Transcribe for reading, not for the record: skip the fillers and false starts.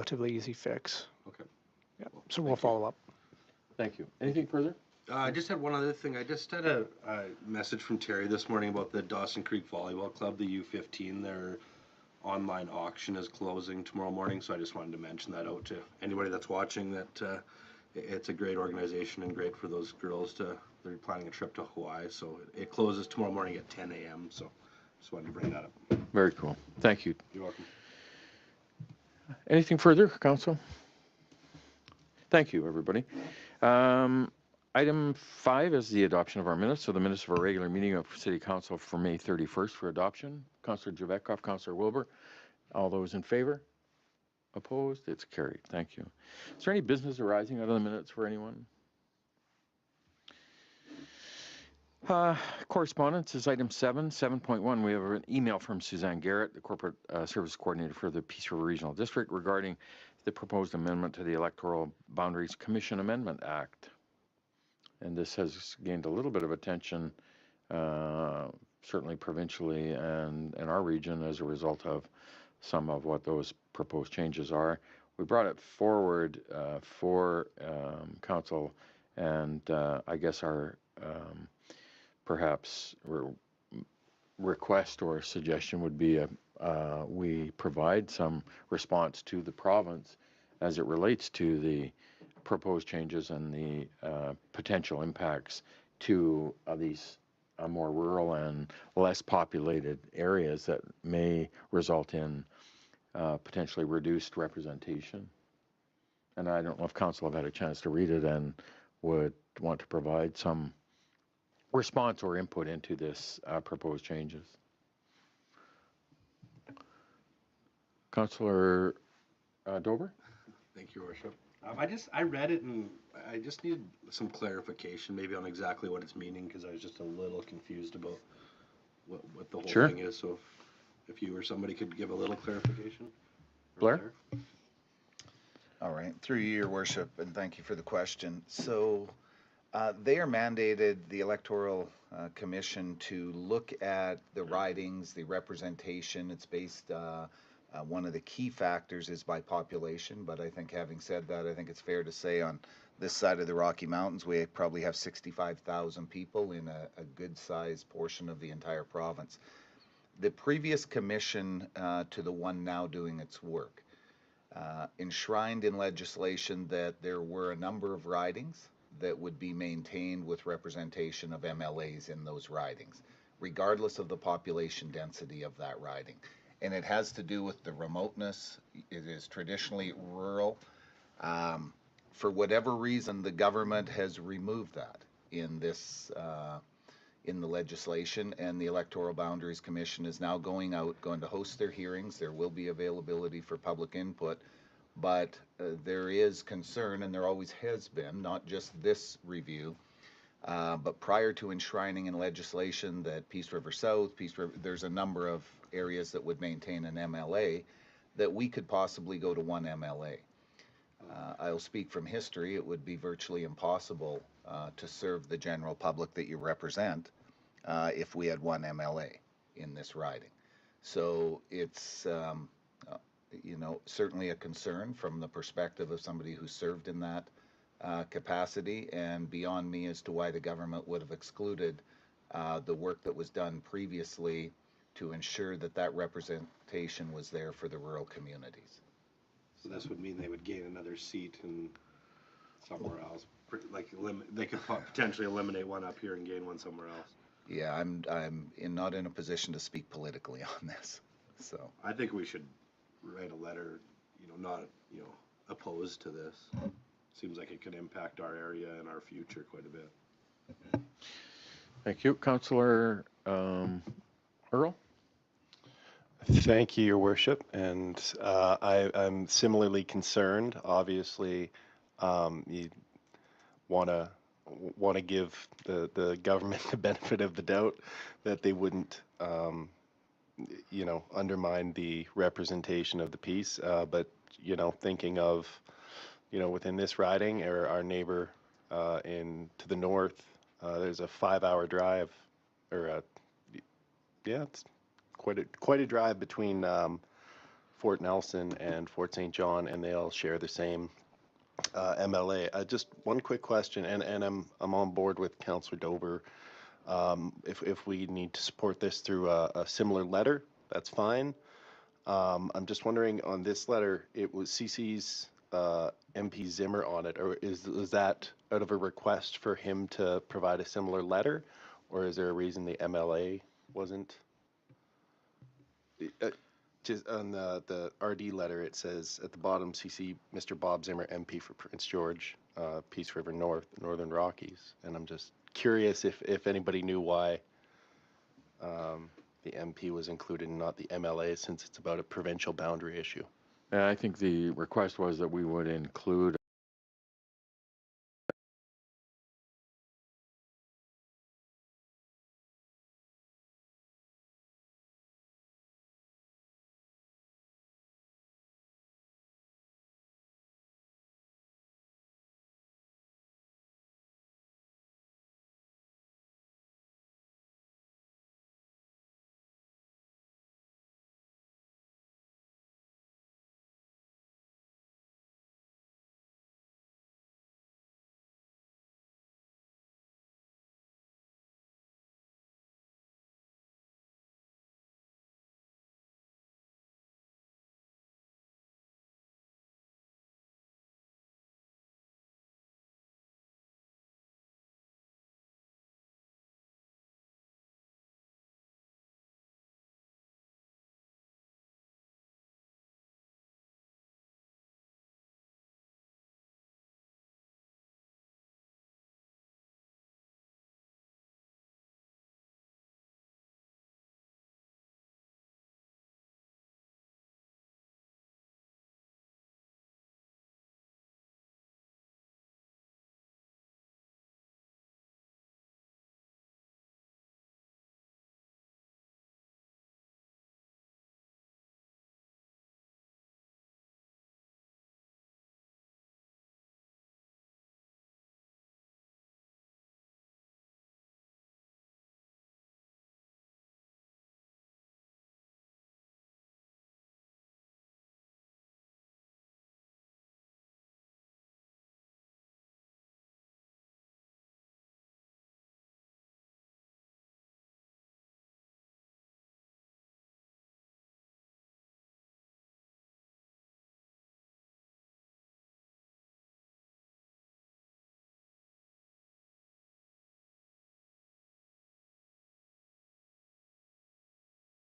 relatively easy fix. Okay. Yeah. Well, So we'll thank you. follow up. Thank you. Anything further? I just had one other thing. I just had a message from Terry this morning about the Dawson Creek Volleyball Club, the U15. Their online auction is closing tomorrow morning, so I just wanted to mention that out to anybody that's watching that it's a great organization and great for those girls they're planning a trip to Hawaii, so it closes tomorrow morning at 10 a.m., so just wanted to bring that up. Very cool. Thank you. You're welcome. Anything further, Council? Thank you, everybody. Item 5 is the adoption of our minutes. So the minutes of our regular meeting of City Council for May 31st for adoption. Councillor Javetkov, Councillor Wilbur. All those in favor? Opposed? It's carried. Thank you. Is there any business arising out of the minutes for anyone? Correspondence is item 7.1. We have an email from Suzanne Garrett, the Corporate Service Coordinator for the Peace River Regional District, regarding the proposed amendment to the Electoral Boundaries Commission Amendment Act. And this has gained a little bit of attention, certainly provincially and in our region, as a result of some of what those proposed changes are. We brought it forward for Council, and I guess our perhaps request or suggestion would be we provide some response to the province as it relates to the proposed changes and the potential impacts to these more rural and less populated areas that may result in potentially reduced representation. And I don't know if Council have had a chance to read it and would want to provide some response or input into this proposed changes. Councillor Dober? Thank you, Worship. I read it and I just needed some clarification, maybe on exactly what it's meaning, because I was just a little confused about what the whole thing is. So if you or somebody could give a little clarification. Blair? All right, through you, Your Worship, and thank you for the question. So they are mandated, the Electoral Commission, to look at the ridings, the representation. It's based, one of the key factors is by population, but I think having said that, I think it's fair to say on this side of the Rocky Mountains, we probably have 65,000 people in a good-sized portion of the entire province. The previous commission to the one now doing its work enshrined in legislation that there were a number of ridings that would be maintained with representation of MLAs in those ridings, regardless of the population density of that riding. And it has to do with the remoteness. It is traditionally rural. For whatever reason, the government has removed that in this in the legislation, and the Electoral Boundaries Commission is now going to host their hearings. There will be availability for public input, but there is concern, and there always has been, not just this review, but prior to enshrining in legislation that Peace River South, there's a number of areas that would maintain an MLA, that we could possibly go to one MLA. I'll speak from history. It would be virtually impossible to serve the general public that you represent if we had one MLA in this riding. So it's certainly a concern from the perspective of somebody who served in that capacity, and beyond me as to why the government would have excluded the work that was done previously to ensure that that representation was there for the rural communities. So this would mean they would gain another seat in somewhere else. Like they could potentially eliminate one up here and gain one somewhere else. Yeah, I'm not in a position to speak politically on this. So I think we should write a letter, not opposed to this. Seems like it could impact our area and our future quite a bit. Thank you. Councillor Earl? Thank you, Your Worship. And I'm similarly concerned. Obviously, you want to give the government the benefit of the doubt that they wouldn't, undermine the representation of the peace. But thinking of, within this riding, or our neighbor to the north, there's a 5-hour drive, it's quite a drive between Fort Nelson and Fort St. John, and they all share the same MLA. Just one quick question, and I'm on board with Councillor Dober. If we need to support this through a similar letter, that's fine. I'm just wondering, on this letter, it was CC's MP Zimmer on it, or is that out of a request for him to provide a similar letter, or is there a reason the MLA wasn't? Just on the RD letter, it says at the bottom, CC Mr. Bob Zimmer, MP for Prince George, Peace River North, Northern Rockies, and I'm just curious if anybody knew why the MP was included and not the MLA, since it's about a provincial boundary issue. And I think the request was that we would include